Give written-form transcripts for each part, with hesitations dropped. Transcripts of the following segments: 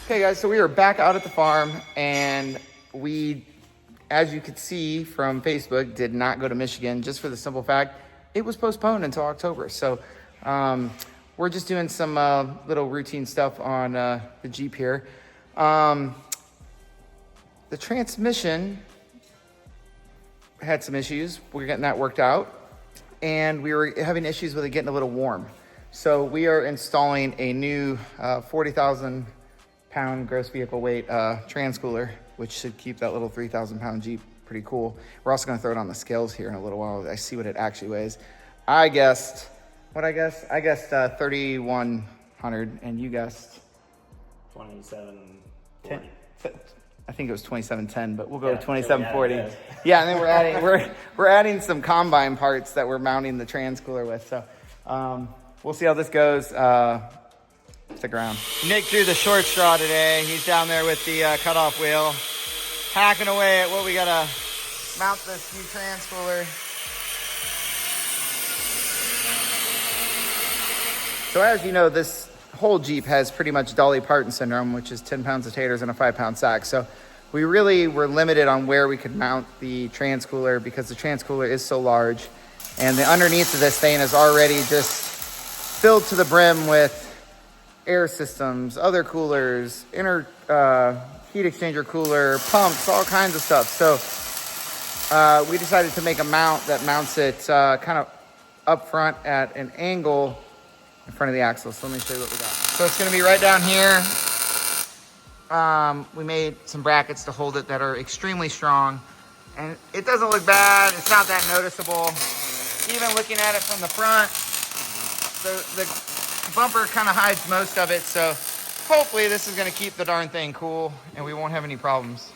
Okay guys, so we are back out at the farm, and we, as you could see from Facebook, did not go to Michigan, just for the simple fact it was postponed until October. So we're just doing some little routine stuff on the Jeep here. The transmission had some issues. We're getting that worked out, and we were having issues with it getting a little warm. So we are installing a new 40,000 pound gross vehicle weight trans cooler, which should keep that little 3,000 pound Jeep pretty cool. We're also gonna throw it on the scales here in a little while. I see what it actually weighs. I guessed 3,100, and you guessed 2740. I think it was 2710, but we'll go with 2740. Yeah, and then we're adding some combine parts that we're mounting the trans cooler with. So we'll see how this goes. Stick around. Nick drew the short straw today. He's down there with the cutoff wheel, hacking away at what we gotta mount this new trans cooler. So as you know, this whole Jeep has pretty much Dolly Parton syndrome, which is 10 pounds of taters in a 5-pound sack. So we really were limited on where we could mount the trans cooler because the trans cooler is so large, and the underneath of this thing is already just filled to the brim with air systems, other coolers, inner heat exchanger cooler, pumps, all kinds of stuff. So we decided to make a mount that mounts it kind of up front at an angle in front of the axle. So let me show you what we got. So it's gonna be right down here. We made some brackets to hold it that are extremely strong, and it doesn't look bad. It's not that noticeable. Even looking at it from the front, the bumper kind of hides most of it, so hopefully this is going to keep the darn thing cool and we won't have any problems.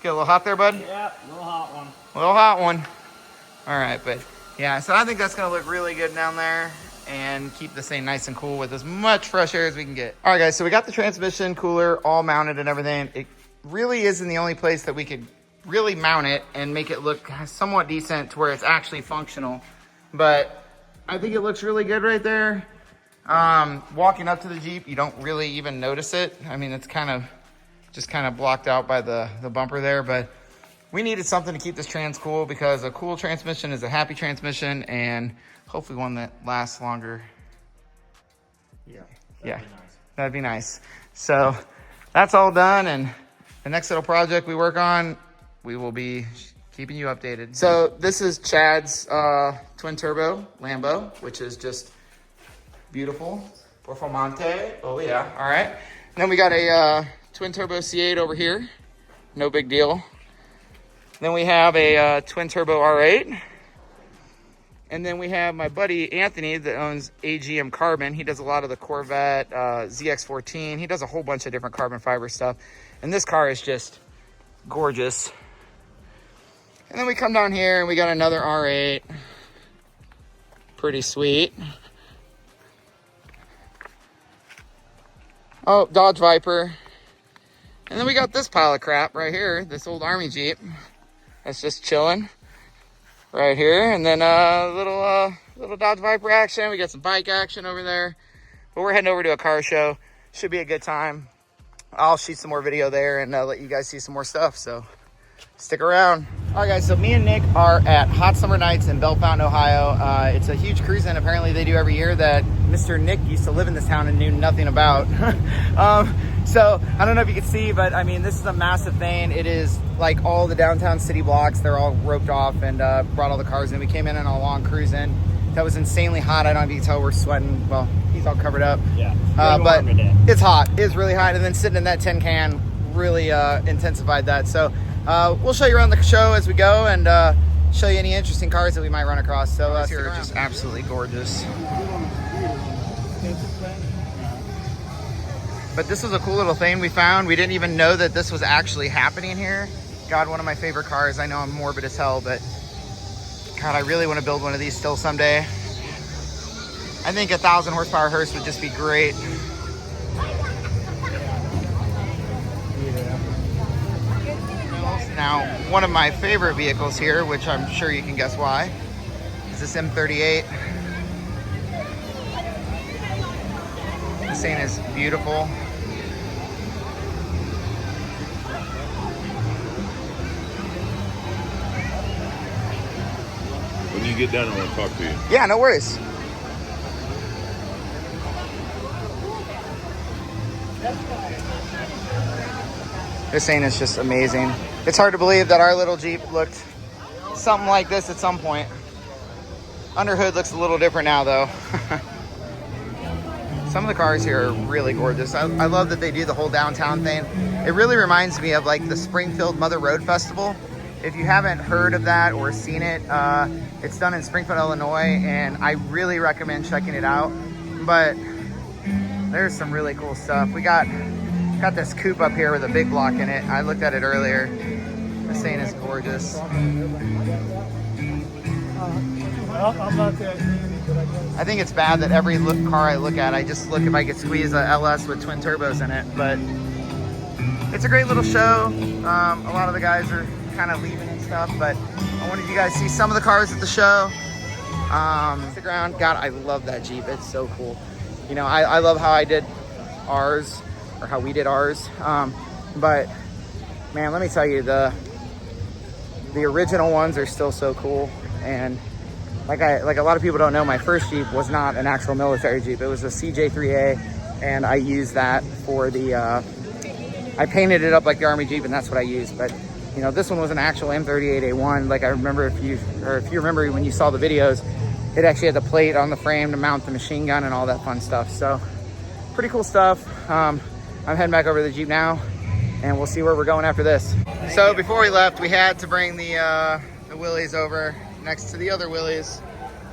Get a little hot there, bud? Yeah, a little hot one. A little hot one. All right, but yeah, so I think that's going to look really good down there and keep this thing nice and cool with as much fresh air as we can get. All right, guys, so we got the transmission cooler all mounted and everything. It really isn't the only place that we could really mount it and make it look somewhat decent to where it's actually functional, but I think it looks really good right there. Walking up to the Jeep, you don't really even notice it. I mean, it's just kind of blocked out by the bumper there, but we needed something to keep this trans cool because a cool transmission is a happy transmission, and hopefully one that lasts longer. Yeah, that'd be nice. So that's all done, and the next little project we work on, we will be keeping you updated. So this is Chad's twin turbo Lambo, which is just beautiful. Performante. Oh yeah. All right. And then we got a twin turbo C8 over here. No big deal. Then we have a twin turbo R8. And then we have my buddy Anthony that owns AGM Carbon. He does a lot of the Corvette, ZX14. He does a whole bunch of different carbon fiber stuff. And this car is just gorgeous. And then we come down here and we got another R8. Pretty sweet. Oh, Dodge Viper. And then we got this pile of crap right here, this old Army Jeep. That's just chilling right here. And then little Dodge Viper action. We got some bike action over there. But we're heading over to a car show. Should be a good time. I'll shoot some more video there and let you guys see some more stuff. So stick around. All right, guys, so me and Nick are at Hot Summer Nights in Bellefonte, Ohio. It's a huge cruise-in apparently they do every year that Mr. Nick used to live in this town and knew nothing about. So I don't know if you can see, but I mean, this is a massive thing. It is like all the downtown city blocks. They're all roped off and brought all the cars in. We came in on a long cruise-in. That was insanely hot. I don't know if you can tell we're sweating. Well, he's all covered up. Yeah, but it's hot. It's really hot. And then sitting in that tin can really intensified that. So we'll show you around the show as we go and show you any interesting cars that we might run across. So here are just absolutely gorgeous. But this was a cool little thing we found. We didn't even know that this was actually happening here. God, one of my favorite cars. I know I'm morbid as hell, but God, I really want to build one of these still someday. I think 1,000 horsepower hearse would just be great. Now, one of my favorite vehicles here, which I'm sure you can guess why, is this M38. This thing is beautiful. you get done, I want to talk to you. Yeah, no worries. This thing is just amazing. It's hard to believe that our little Jeep looked something like this at some point. Underhood looks a little different now though. Some of the cars here are really gorgeous. I love that they do the whole downtown thing. It really reminds me of like the Springfield Mother Road Festival. If you haven't heard of that or seen it, it's done in Springfield, Illinois, and I really recommend checking it out. But there's some really cool stuff. We got this coupe up here with a big block in it. I looked at it earlier. This thing is gorgeous. I think it's bad that every car I look at, I just look if I could squeeze a LS with twin turbos in it. But it's a great little show. A lot of the guys are kind of leaving and stuff, but I wanted you guys to see some of the cars at the show. The ground, God, I love that Jeep. It's so cool. You know, I love how I did ours, or how we did ours. But man, let me tell you, the original ones are still so cool. And like a lot of people don't know, my first Jeep was not an actual military Jeep. It was a CJ3A, and I used that for the, I painted it up like the Army Jeep, and that's what I used. But you know, this one was an actual M38A1. Like I remember, if you remember when you saw the videos, it actually had the plate on the frame to mount the machine gun and all that fun stuff. So pretty cool stuff. I'm heading back over to the Jeep now, and we'll see where we're going after this. So before we left, we had to bring the Willys over next to the other Willys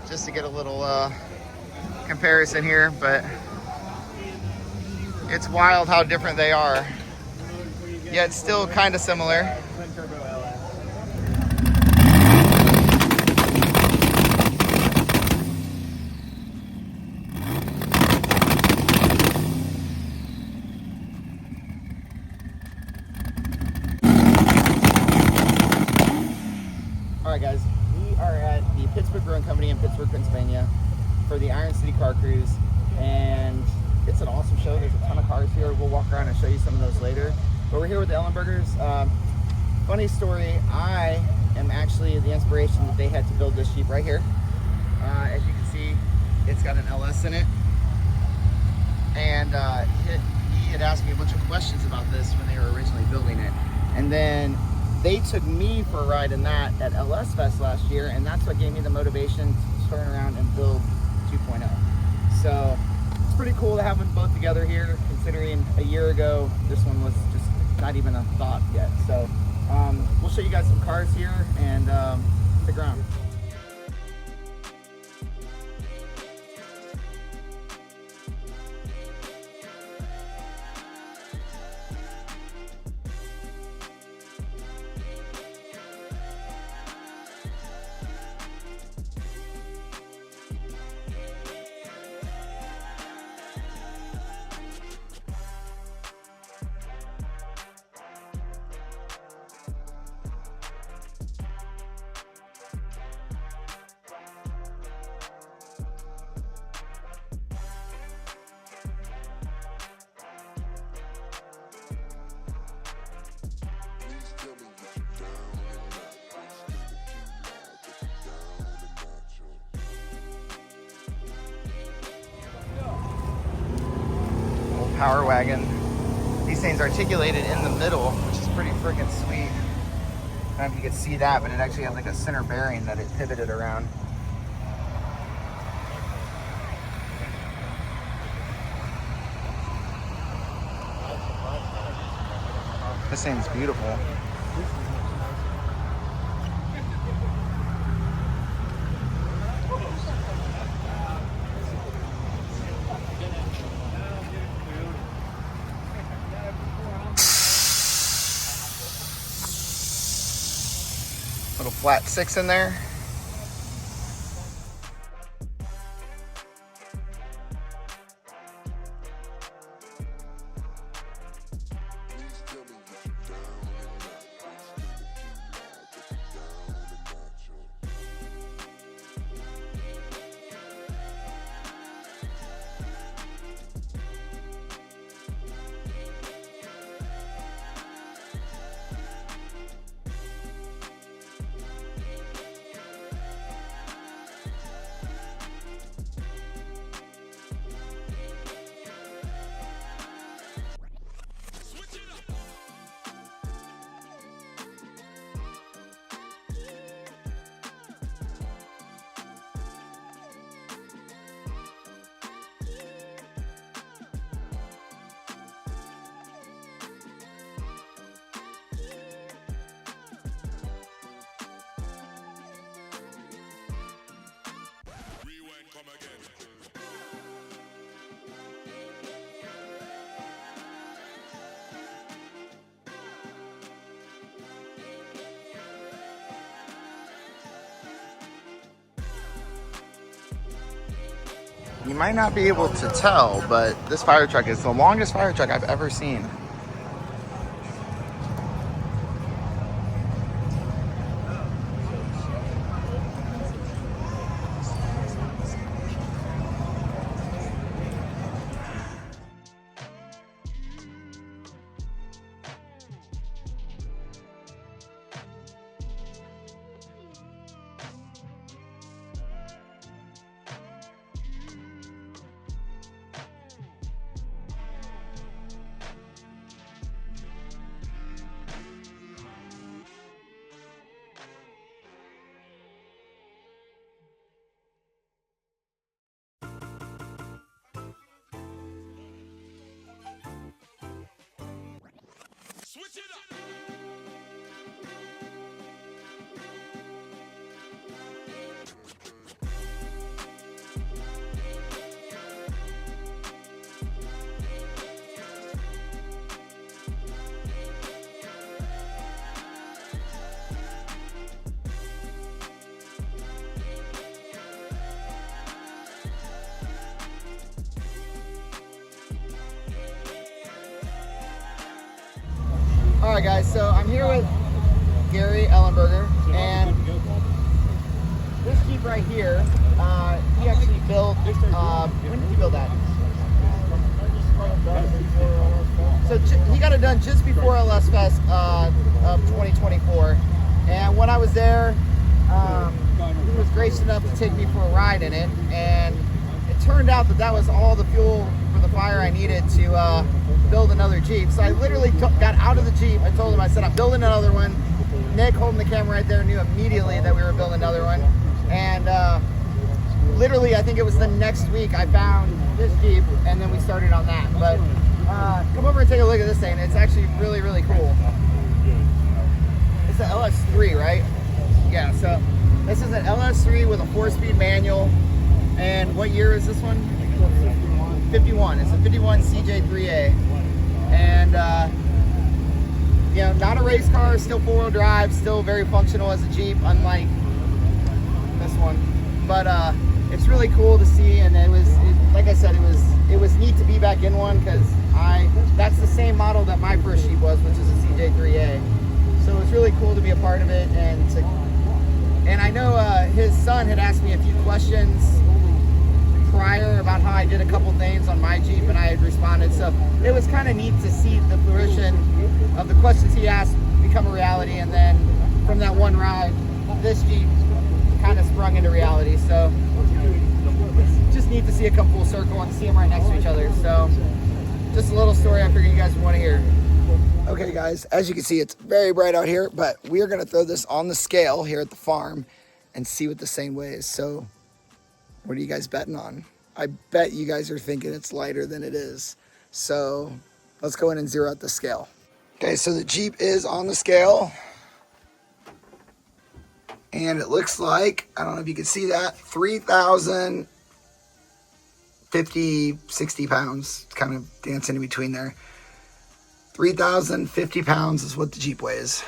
just to get a little comparison here. But it's wild how different they are, yet still kind of similar. Alright guys, we are at the Pittsburgh Brewing Company in Pittsburgh, Pennsylvania for the Iron City Car Cruise, and it's an awesome show. There's a ton of cars here. We'll walk around and show you some of those later. But we're here with the Ellenbergers. Funny story, I am actually the inspiration that they had to build this Jeep right here. As you can see, it's got an LS in it. And he had asked me a bunch of questions about this when they were originally building it. And then they took me for a ride in that at LS Fest last year, and that's what gave me the motivation to turn around and build 2.0. So it's pretty cool to have them both together here, considering a year ago this one was just not even a thought yet. So we'll show you guys some cars here and stick around. Power wagon. These things articulated in the middle, which is pretty freaking sweet. I don't know if you can see that, but it actually has like a center bearing that it pivoted around. This thing's beautiful. Little flat 6 in there. You might not be able to tell, but this fire truck is the longest fire truck I've ever seen. Switch it up. All right, guys, so I'm here with Gary Ellenberger, and this Jeep right here, he actually built, when did he build that? So he got it done just before LS Fest of 2024, and when I was there, he was gracious enough to take me for a ride in it, and it turned out that that was all the fuel for the fire I needed to build another Jeep. So I literally got out of the Jeep. I told him, I said, I'm building another one. Nick, holding the camera right there, knew immediately that we were building another one. And literally, I think it was the next week I found this Jeep, and then we started on that. But come over and take a look at this thing. It's actually really, really cool. It's an LS3, right? Yeah, so this is an LS3 with a 4-speed manual. And what year is this one? 51. It's a 51 CJ3A. And, you know, not a race car, still 4-wheel drive, still very functional as a Jeep, unlike this one. But it's really cool to see, and like I said, it was neat to be back in one, because that's the same model that my first Jeep was, which is a CJ3A. So it's really cool to be a part of it, and I know his son had asked me a few questions prior about how I did a couple things on my Jeep, and I had responded. So it was kind of neat to see the fruition of the questions he asked become a reality, and then from that one ride, this Jeep kind of sprung into reality. So it's just neat to see it come full circle and see them right next to each other. So just a little story I figured you guys would want to hear. Okay, guys, as you can see, it's very bright out here, but we're going to throw this on the scale here at the farm and see what this thing weighs. So what are you guys betting on? I bet you guys are thinking it's lighter than it is. So let's go in and zero out the scale. Okay, so the Jeep is on the scale. And it looks like, I don't know if you can see that, 3,050, 60 pounds. Kind of dancing in between there. 3,050 pounds is what the Jeep weighs.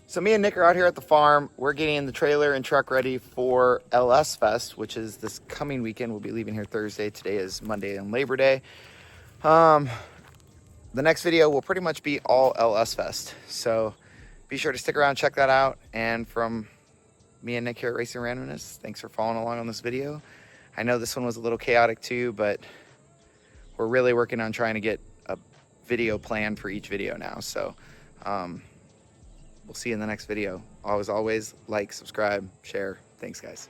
So me and Nick are out here at the farm. We're getting the trailer and truck ready for LS Fest, which is this coming weekend. We'll be leaving here Thursday. Today is Monday and Labor Day. The next video will pretty much be all LS Fest. So be sure to stick around, check that out. And from me and Nick here at Racing Randomness, thanks for following along on this video. I know this one was a little chaotic too, but we're really working on trying to get a video plan for each video now. So we'll see you in the next video. Always, like, subscribe, share. Thanks, guys.